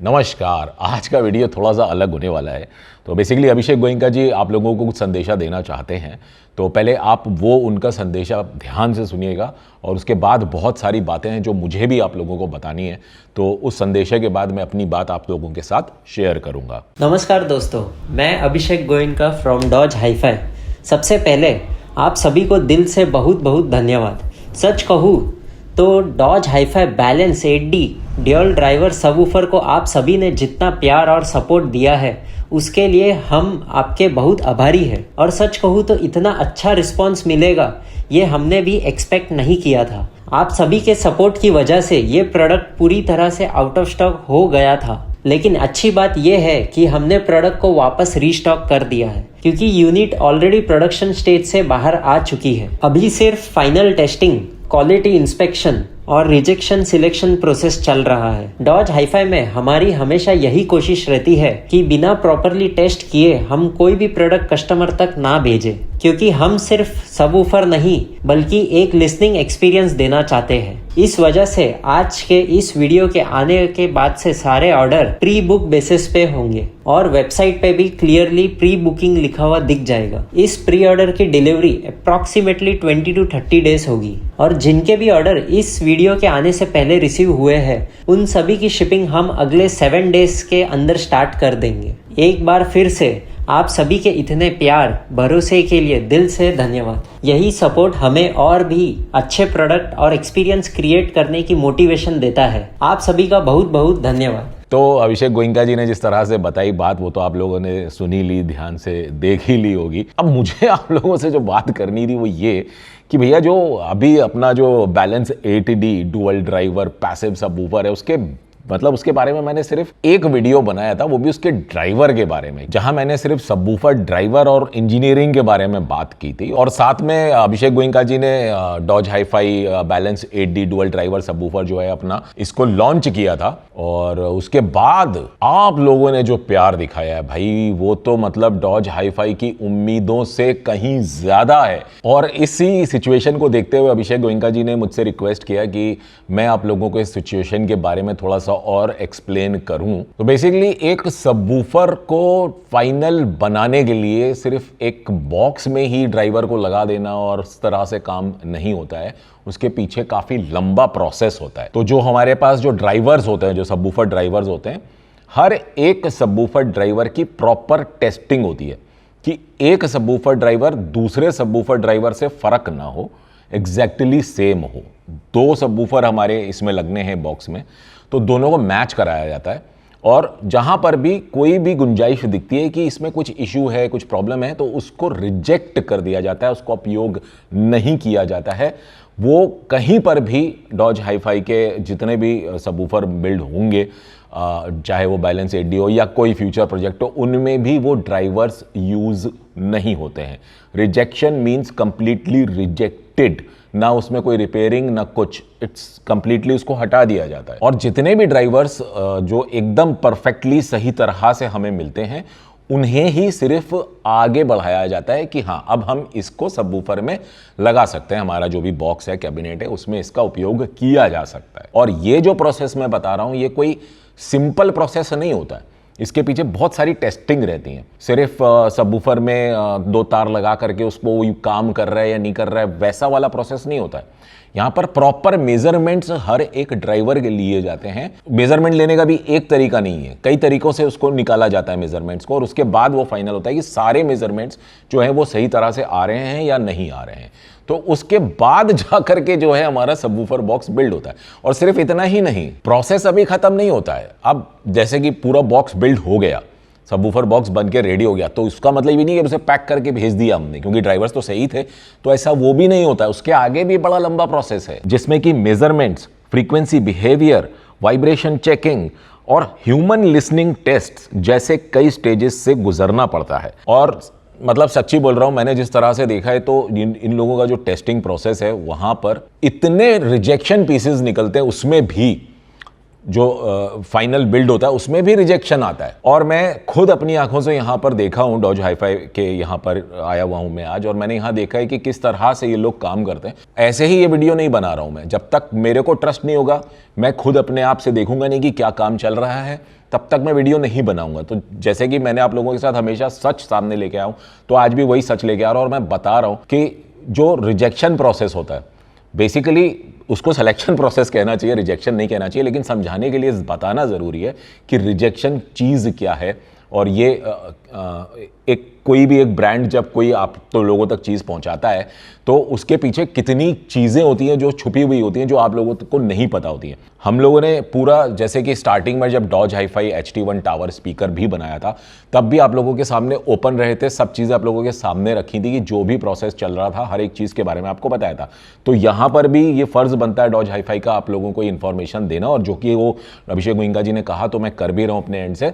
नमस्कार। आज का वीडियो थोड़ा सा अलग होने वाला है। तो बेसिकली अभिषेक गोयनका जी आप लोगों को कुछ संदेशा देना चाहते हैं, तो पहले आप वो उनका संदेशा ध्यान से सुनिएगा और उसके बाद बहुत सारी बातें हैं जो मुझे भी आप लोगों को बतानी है। तो उस संदेशा के बाद मैं अपनी बात आप लोगों के साथ शेयर करूंगा। नमस्कार दोस्तों, मैं अभिषेक गोयनका फ्रॉम डॉज हाई-फाई। सबसे पहले आप सभी को दिल से बहुत बहुत धन्यवाद। सच कहूँ तो Dodge hi-fi balance 8D dual driver subwoofer को आप सभी ने जितना प्यार और सपोर्ट दिया है उसके लिए हम आपके बहुत आभारी हैं। और सच कहूँ तो इतना अच्छा रिस्पांस मिलेगा ये हमने भी एक्सपेक्ट नहीं किया था। आप सभी के सपोर्ट की वजह से ये प्रोडक्ट पूरी तरह से आउट ऑफ स्टॉक हो गया था, लेकिन अच्छी बात यह है कि हमने प्रोडक्ट को वापस रीस्टॉक कर दिया है क्योंकि यूनिट ऑलरेडी प्रोडक्शन स्टेज से बाहर आ चुकी है। अभी सिर्फ फाइनल टेस्टिंग, क्वालिटी इंस्पेक्शन और रिजेक्शन सिलेक्शन प्रोसेस चल रहा है। डॉज हाई-फाई में हमारी हमेशा यही कोशिश रहती है कि बिना प्रॉपरली टेस्ट किए हम कोई भी प्रोडक्ट कस्टमर तक ना भेजें, क्योंकि हम सिर्फ सबवूफर नहीं बल्कि एक लिसनिंग एक्सपीरियंस देना चाहते हैं। इस वजह से आज के इस वीडियो के आने के बाद से सारे ऑर्डर प्री बुक बेसिस पे होंगे और वेबसाइट पे भी क्लियरली प्री बुकिंग लिखा हुआ दिख जाएगा। इस प्री ऑर्डर की डिलीवरी अप्रॉक्सीमेटली 20 to 30 डेज होगी और जिनके भी ऑर्डर इस वीडियो के आने से पहले रिसीव हुए हैं उन सभी की शिपिंग हम अगले 7 डेज के अंदर स्टार्ट कर देंगे। एक बार फिर से आप सभी के इतने प्यार भरोसे के लिए दिल से धन्यवाद। यही सपोर्ट हमें और भी अच्छे प्रोडक्ट और एक्सपीरियंस क्रिएट करने की मोटिवेशन देता है। आप सभी का बहुत बहुत धन्यवाद। तो अभिषेक गोयनका जी ने जिस तरह से बताई बात वो तो आप लोगों ने सुनी ली, ध्यान से देख ही ली होगी। अब मुझे आप लोगों से जो बात करनी थी वो ये कि भैया जो अभी अपना जो balance 8D dual driver passive subwoofer है उसके बारे में मैंने सिर्फ एक वीडियो बनाया था, वो भी उसके ड्राइवर के बारे में, जहां मैंने सिर्फ सबवूफर ड्राइवर और इंजीनियरिंग के बारे में बात की थी। और साथ में अभिषेक गोयनका जी ने Dodge hi-fi balance 8D dual driver subwoofer जो है अपना इसको लॉन्च किया था। और उसके बाद आप लोगों ने जो प्यार दिखाया है भाई वो तो मतलब डॉज हाई-फाई की उम्मीदों से कहीं ज्यादा है। और इसी सिचुएशन को देखते हुए अभिषेक गोयनका जी ने मुझसे रिक्वेस्ट किया कि मैं आप लोगों को इस सिचुएशन के बारे में थोड़ा सा और एक्सप्लेन करूं। तो बेसिकली एक सबवूफर को फाइनल बनाने के लिए सिर्फ एक बॉक्स में ही ड्राइवर को लगा देना और उस तरह से काम नहीं होता है, उसके पीछे काफी लंबा प्रोसेस होता है। तो जो हमारे पास जो ड्राइवर्स होते हैं, जो सबवूफर ड्राइवर्स होते हैं, हर एक सबवूफर ड्राइवर की प्रॉपर टेस्टिंग होती है कि एक सबवूफर ड्राइवर दूसरे सबवूफर ड्राइवर से फर्क ना हो, एग्जैक्टली सेम हो। 2 सबवूफर हमारे इसमें लगने हैं बॉक्स में, तो दोनों को मैच कराया जाता है। और जहां पर भी कोई भी गुंजाइश दिखती है कि इसमें कुछ इशू है, कुछ प्रॉब्लम है, तो उसको रिजेक्ट कर दिया जाता है, उसको उपयोग नहीं किया जाता है। वो कहीं पर भी डॉज हाई-फाई के जितने भी सबवूफर बिल्ड होंगे, चाहे वो बैलेंस 8D हो या कोई फ्यूचर प्रोजेक्ट हो, उनमें भी वो ड्राइवर्स यूज नहीं होते हैं। रिजेक्शन मीन्स कंप्लीटली रिजेक्टेड, ना उसमें कोई रिपेयरिंग ना कुछ, इट्स कंप्लीटली उसको हटा दिया जाता है। और जितने भी ड्राइवर्स जो एकदम परफेक्टली सही तरह से हमें मिलते हैं उन्हें ही सिर्फ आगे बढ़ाया जाता है कि हाँ अब हम इसको सबवूफर में लगा सकते हैं, हमारा जो भी बॉक्स है, कैबिनेट है, उसमें इसका उपयोग किया जा सकता है। और ये जो प्रोसेस मैं बता रहा हूं ये कोई सिंपल प्रोसेस नहीं होता है, इसके पीछे बहुत सारी टेस्टिंग रहती है। सिर्फ सबवूफर में 2 तार लगा करके उसको काम कर रहा है या नहीं कर रहा है वैसा वाला प्रोसेस नहीं होता है। यहाँ पर प्रॉपर मेजरमेंट्स हर एक ड्राइवर के लिए जाते हैं। मेजरमेंट लेने का भी एक तरीका नहीं है, कई तरीकों से उसको निकाला जाता है मेजरमेंट्स को, और उसके बाद वो फाइनल होता है कि सारे मेजरमेंट्स जो है वो सही तरह से आ रहे हैं या नहीं आ रहे हैं। तो उसके बाद जाकर के जो है हमारा सबवूफर बॉक्स बिल्ड होता है। और सिर्फ इतना ही नहीं, प्रोसेस अभी खत्म नहीं होता है। अब जैसे कि पूरा बॉक्स बिल्ड हो गया, सबवूफर बॉक्स बन के रेडी हो गया, तो उसका मतलब ये नहीं कि उसे पैक करके भेज दिया हमने क्योंकि ड्राइवर्स तो सही थे, तो ऐसा वो भी नहीं होता है। उसके आगे भी बड़ा लंबा प्रोसेस है जिसमें कि measurements, frequency, behaviour, vibration checking और ह्यूमन लिसनिंग टेस्ट जैसे कई स्टेजेस से गुजरना पड़ता है। और मतलब सच्ची बोल रहा हूं, मैंने जिस तरह से देखा है तो इन लोगों का जो टेस्टिंग प्रोसेस है वहां पर इतने रिजेक्शन पीसेस निकलते हैं, उसमें भी जो फाइनल बिल्ड होता है उसमें भी रिजेक्शन आता है। और मैं खुद अपनी आंखों से यहाँ पर देखा हूँ, डॉज हाई-फाई के यहाँ पर आया हुआ हूँ मैं आज, और मैंने यहाँ देखा है कि किस तरह से ये लोग काम करते हैं। ऐसे ही ये वीडियो नहीं बना रहा हूँ मैं, जब तक मेरे को ट्रस्ट नहीं होगा मैं खुद अपने आप से देखूंगा नहीं कि क्या काम चल रहा है, तब तक मैं वीडियो नहीं बनाऊंगा। तो जैसे कि मैंने आप लोगों के साथ हमेशा सच सामने लेके आया हूं, तो आज भी वही सच लेके आ रहा हूं और मैं बता रहा हूं कि जो रिजेक्शन प्रोसेस होता है, बेसिकली उसको सिलेक्शन प्रोसेस कहना चाहिए, रिजेक्शन नहीं कहना चाहिए, लेकिन समझाने के लिए बताना ज़रूरी है कि रिजेक्शन चीज़ क्या है। और ये एक कोई भी एक ब्रांड जब कोई आप तो लोगों तक चीज़ पहुंचाता है तो उसके पीछे कितनी चीज़ें होती हैं जो छुपी हुई होती हैं, जो आप लोगों को नहीं पता होती हैं। हम लोगों ने पूरा, जैसे कि स्टार्टिंग में जब Dodge hi-fi HT1 tower speaker भी बनाया था, तब भी आप लोगों के सामने ओपन रहे थे, सब चीज़ें आप लोगों के सामने रखी थी कि जो भी प्रोसेस चल रहा था हर एक चीज़ के बारे में आपको बताया था। तो यहाँ पर भी ये फ़र्ज़ बनता है डॉज हाई-फाई का आप लोगों को इन्फॉर्मेशन देना, और जो कि वो अभिषेक गोइंका जी ने कहा तो मैं कर भी रहा हूँ अपने एंड से।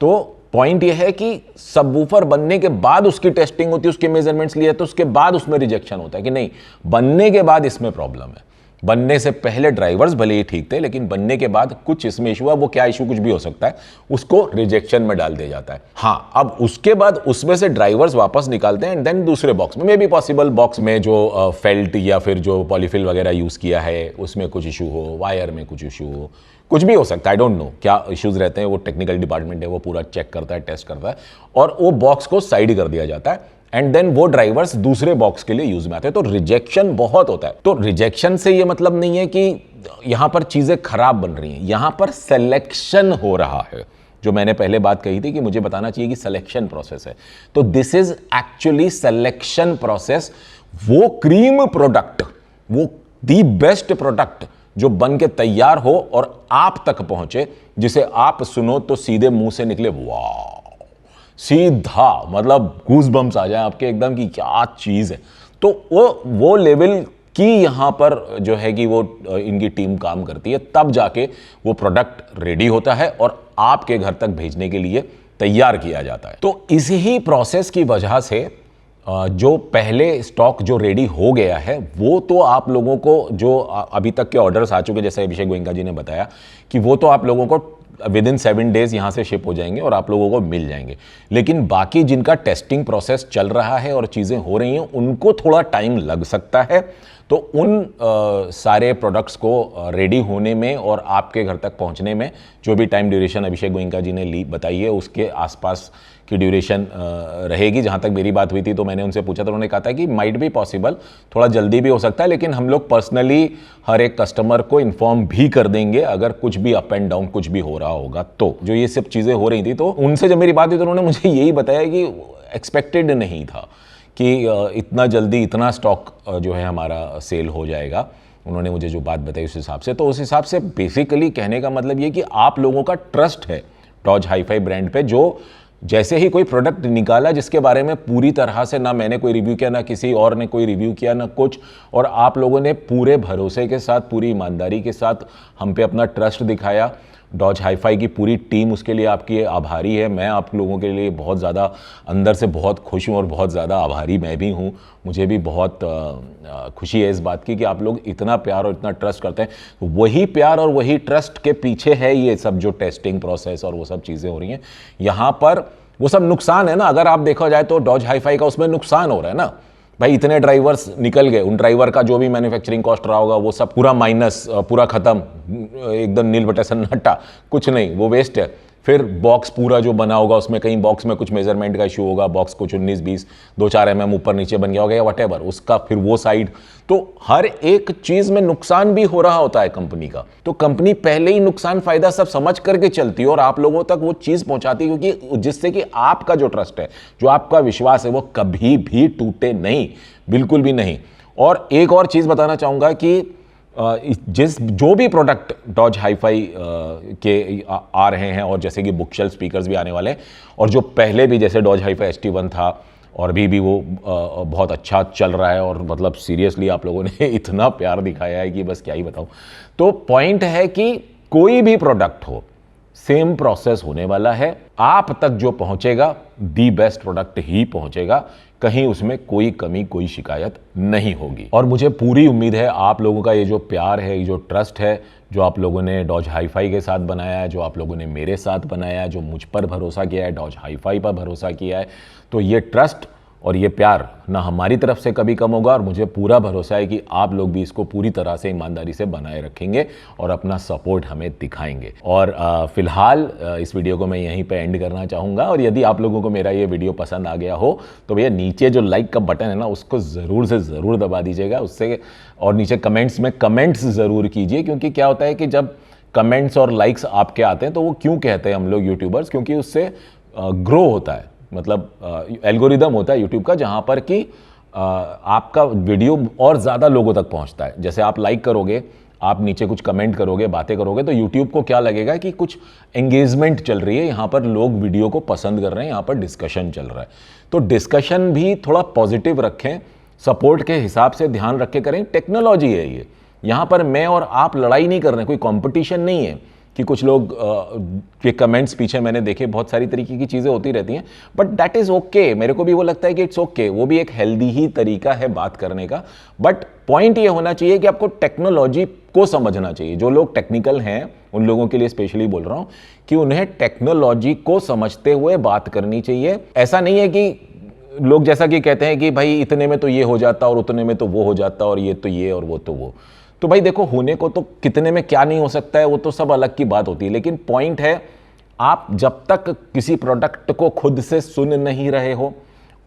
तो पॉइंट ये है कि सबवूफर बनने के बाद उसकी टेस्टिंग होती है, उसके मेजरमेंट्स लिए, तो उसके बाद उसमें रिजेक्शन होता है कि नहीं, बनने के बाद इसमें प्रॉब्लम है। बनने से पहले ड्राइवर्स भले ही ठीक थे, लेकिन बनने के बाद कुछ इसमें इशू हुआ, वो क्या इशू कुछ भी हो सकता है, उसको रिजेक्शन में डाल दिया जाता है। हाँ, अब उसके बाद उसमें से ड्राइवर्स वापस निकालते हैं एंड देन दूसरे बॉक्स में, मे बी पॉसिबल बॉक्स में जो फेल्ट या फिर जो पॉलीफिल वगैरह यूज किया है उसमें कुछ इशू हो, वायर में कुछ इशू हो, कुछ भी हो सकता है, आई डोंट नो क्या इश्यूज रहते हैं, वो टेक्निकल डिपार्टमेंट है, वो पूरा चेक करता है, टेस्ट करता है, और वो बॉक्स को साइड कर दिया जाता है एंड देन वो ड्राइवर्स दूसरे बॉक्स के लिए यूज में आते हैं। तो रिजेक्शन बहुत होता है। तो रिजेक्शन से ये मतलब नहीं है कि यहां पर चीजें खराब बन रही हैं, यहां पर सिलेक्शन हो रहा है। जो मैंने पहले बात कही थी कि मुझे बताना चाहिए कि सिलेक्शन प्रोसेस है, तो this is actually selection process. वो क्रीम प्रोडक्ट, वो दी बेस्ट प्रोडक्ट जो बन के तैयार हो और आप तक पहुंचे, जिसे आप सुनो तो सीधे मुंह से निकले वाह, सीधा मतलब गूज बम्स आ जाए आपके एकदम की क्या चीज है। तो वो लेवल की यहां पर जो है कि वो इनकी टीम काम करती है, तब जाके वो प्रोडक्ट रेडी होता है और आपके घर तक भेजने के लिए तैयार किया जाता है। तो इसी प्रोसेस की वजह से जो पहले स्टॉक जो रेडी हो गया है, वो तो आप लोगों को जो अभी तक के ऑर्डर्स आ चुके, जैसे अभिषेक गोइंका जी ने बताया कि वो तो आप लोगों को विद इन 7 डेज यहाँ से शिप हो जाएंगे और आप लोगों को मिल जाएंगे। लेकिन बाकी जिनका टेस्टिंग प्रोसेस चल रहा है और चीज़ें हो रही हैं, उनको थोड़ा टाइम लग सकता है। तो उन सारे प्रोडक्ट्स को रेडी होने में और आपके घर तक पहुंचने में जो भी टाइम ड्यूरेशन अभिषेक गोइंका जी ने बताई है, उसके आसपास की ड्यूरेशन रहेगी। जहां तक मेरी बात हुई थी तो मैंने उनसे पूछा, तो उन्होंने कहा था कि माइट बी पॉसिबल, थोड़ा जल्दी भी हो सकता है, लेकिन हम लोग पर्सनली हर एक कस्टमर को इन्फॉर्म भी कर देंगे अगर कुछ भी अप एंड डाउन कुछ भी हो रहा होगा। तो जो ये सब चीज़ें हो रही थी, तो उनसे जब मेरी बात हुई तो उन्होंने मुझे यही बताया कि एक्सपेक्टेड नहीं था कि इतना जल्दी इतना स्टॉक जो है हमारा सेल हो जाएगा। उन्होंने मुझे जो बात बताई उस हिसाब से, तो उस हिसाब से बेसिकली कहने का मतलब ये कि आप लोगों का ट्रस्ट है डॉज हाई-फाई ब्रांड पे, जो जैसे ही कोई प्रोडक्ट निकाला जिसके बारे में पूरी तरह से ना मैंने कोई रिव्यू किया, ना किसी और ने कोई रिव्यू किया, ना कुछ, और आप लोगों ने पूरे भरोसे के साथ, पूरी ईमानदारी के साथ हम पे अपना ट्रस्ट दिखाया। डॉज हाई-फाई की पूरी टीम उसके लिए आपकी आभारी है। मैं आप लोगों के लिए बहुत ज़्यादा अंदर से बहुत खुश हूँ और बहुत ज़्यादा आभारी मैं भी हूँ। मुझे भी बहुत खुशी है इस बात की कि आप लोग इतना प्यार और इतना ट्रस्ट करते हैं। वही प्यार और वही ट्रस्ट के पीछे है ये सब जो टेस्टिंग प्रोसेस और वो सब चीज़ें हो रही हैं। यहाँ पर वो सब नुकसान है ना, अगर आप देखा जाए तो डॉज हाई-फाई का उसमें नुकसान हो रहा है ना भाई। इतने ड्राइवर्स निकल गए, उन ड्राइवर का जो भी मैन्युफैक्चरिंग कॉस्ट रहा होगा वो सब पूरा माइनस, पूरा खत्म, एकदम नील बटा सन्नाटा, कुछ नहीं, वो वेस्ट है। फिर बॉक्स पूरा जो बना होगा उसमें कहीं बॉक्स में कुछ मेजरमेंट का इशू होगा, बॉक्स कुछ 19-20 2-4 mm ऊपर नीचे बन गया होगा या वटेवर, उसका फिर वो साइड, तो हर एक चीज में नुकसान भी हो रहा होता है कंपनी का। तो कंपनी पहले ही नुकसान फायदा सब समझ करके चलती है और आप लोगों तक वो चीज पहुंचाती है, क्योंकि जिससे कि आपका जो ट्रस्ट है, जो आपका विश्वास है, वो कभी भी टूटे नहीं, बिल्कुल भी नहीं। और एक और चीज बताना चाहूंगा कि जो भी प्रोडक्ट डॉज हाई-फाई के आ रहे हैं, और जैसे कि बुकशेल स्पीकर्स भी आने वाले हैं, और जो पहले भी जैसे डॉज हाई-फाई HT1 था और अभी भी वो बहुत अच्छा चल रहा है, और मतलब सीरियसली आप लोगों ने इतना प्यार दिखाया है कि बस क्या ही बताऊं। तो पॉइंट है कि कोई भी प्रोडक्ट हो, सेम प्रोसेस होने वाला है, आप तक जो पहुंचेगा दी बेस्ट प्रोडक्ट ही पहुंचेगा, कहीं उसमें कोई कमी, कोई शिकायत नहीं होगी। और मुझे पूरी उम्मीद है आप लोगों का ये जो प्यार है, ये जो ट्रस्ट है, जो आप लोगों ने डॉज हाई-फाई के साथ बनाया है, जो आप लोगों ने मेरे साथ बनाया है, जो मुझ पर भरोसा किया है, डॉज हाई-फाई पर भरोसा किया है, तो ये ट्रस्ट और ये प्यार ना हमारी तरफ से कभी कम होगा, और मुझे पूरा भरोसा है कि आप लोग भी इसको पूरी तरह से ईमानदारी से बनाए रखेंगे और अपना सपोर्ट हमें दिखाएंगे। और फिलहाल इस वीडियो को मैं यहीं पे एंड करना चाहूँगा, और यदि आप लोगों को मेरा ये वीडियो पसंद आ गया हो तो भैया नीचे जो लाइक का बटन है ना उसको ज़रूर से ज़रूर दबा दीजिएगा उससे, और नीचे कमेंट्स में कमेंट्स ज़रूर कीजिए, क्योंकि क्या होता है कि जब कमेंट्स और लाइक्स आपके आते हैं तो वो क्यों कहते हैं हम लोग यूट्यूबर्स, क्योंकि उससे ग्रो होता है, मतलब एल्गोरिदम होता है यूट्यूब का, जहाँ पर कि आपका वीडियो और ज़्यादा लोगों तक पहुँचता है। जैसे आप लाइक करोगे, आप नीचे कुछ कमेंट करोगे, बातें करोगे, तो यूट्यूब को क्या लगेगा कि कुछ एंगेजमेंट चल रही है, यहाँ पर लोग वीडियो को पसंद कर रहे हैं, यहाँ पर डिस्कशन चल रहा है। तो डिस्कशन भी थोड़ा पॉजिटिव रखें, सपोर्ट के हिसाब से ध्यान रख के करें। टेक्नोलॉजी है ये, यहाँ पर मैं और आप लड़ाई नहीं कर रहे हैं, कोई कंपटीशन नहीं है कि कुछ लोग के कमेंट्स पीछे मैंने देखे, बहुत सारी तरीके की चीज़ें होती रहती हैं, बट दैट इज़ ओके। मेरे को भी वो लगता है कि इट्स ओके, वो भी एक हेल्दी ही तरीका है बात करने का। बट पॉइंट ये होना चाहिए कि आपको टेक्नोलॉजी को समझना चाहिए। जो लोग टेक्निकल हैं उन लोगों के लिए स्पेशली बोल रहा हूँ कि उन्हें टेक्नोलॉजी को समझते हुए बात करनी चाहिए। ऐसा नहीं है कि लोग जैसा कि कहते हैं कि भाई इतने में तो ये हो जाता और उतने में तो वो हो जाता और ये तो ये और वो तो वो। तो भाई देखो, होने को तो कितने में क्या नहीं हो सकता है वो तो सब अलग की बात होती है, लेकिन पॉइंट है आप जब तक किसी प्रोडक्ट को खुद से सुन नहीं रहे हो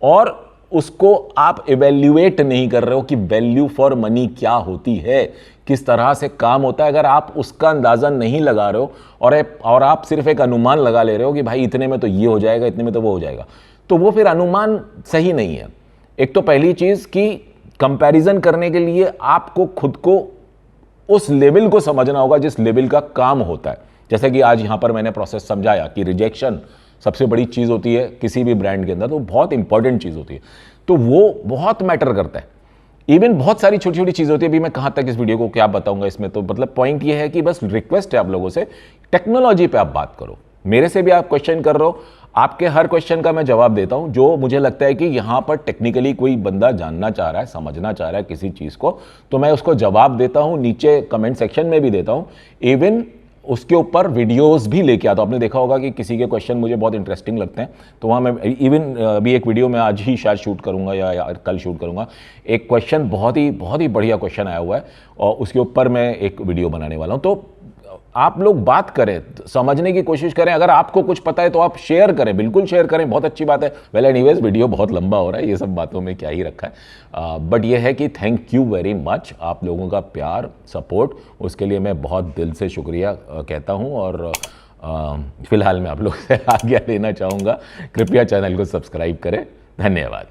और उसको आप इवेल्युएट नहीं कर रहे हो कि वैल्यू फॉर मनी क्या होती है, किस तरह से काम होता है, अगर आप उसका अंदाज़ा नहीं लगा रहे हो और आप सिर्फ एक अनुमान लगा ले रहे हो कि भाई इतने में तो ये हो जाएगा, इतने में तो वो हो जाएगा, तो वो फिर अनुमान सही नहीं है। एक तो पहली चीज़ कि कंपैरिजन करने के लिए आपको खुद को उस लेवल को समझना होगा जिस लेवल का काम होता है। जैसे कि आज यहाँ पर मैंने प्रोसेस समझाया कि रिजेक्शन सबसे बड़ी चीज़ होती है किसी भी ब्रांड के अंदर, तो बहुत इंपॉर्टेंट चीज़ होती है, तो वो बहुत मैटर करता है। इवन बहुत सारी छोटी छोटी चीज़ होती है, अभी मैं कहाँ तक इस वीडियो को क्या बताऊंगा इसमें, तो मतलब पॉइंट ये है कि बस रिक्वेस्ट है आप लोगों से, टेक्नोलॉजी पे आप बात करो। मेरे से भी आप क्वेश्चन कर रहे हो, आपके हर क्वेश्चन का मैं जवाब देता हूं जो मुझे लगता है कि यहां पर टेक्निकली कोई बंदा जानना चाह रहा है, समझना चाह रहा है किसी चीज़ को, तो मैं उसको जवाब देता हूं, नीचे कमेंट सेक्शन में भी देता हूं, इवन उसके ऊपर वीडियोस भी लेके आता हूं। आपने देखा होगा कि किसी के क्वेश्चन मुझे बहुत इंटरेस्टिंग लगते हैं, तो वहाँ मैं इवन अभी एक वीडियो में आज ही शायद शूट करूँगा या कल शूट करूँगा, एक क्वेश्चन बहुत ही बढ़िया क्वेश्चन आया हुआ है और उसके ऊपर मैं एक वीडियो बनाने वाला हूँ। तो आप लोग बात करें, समझने की कोशिश करें, अगर आपको कुछ पता है तो आप शेयर करें, बिल्कुल शेयर करें, बहुत अच्छी बात है। वेल एनीवेज, वीडियो बहुत लंबा हो रहा है, ये सब बातों में क्या ही रखा है, बट ये है कि थैंक यू वेरी मच, आप लोगों का प्यार, सपोर्ट, उसके लिए मैं बहुत दिल से शुक्रिया कहता हूँ। और फिलहाल मैं आप लोग से आज्ञा लेना चाहूँगा, कृपया चैनल को सब्सक्राइब करें। धन्यवाद।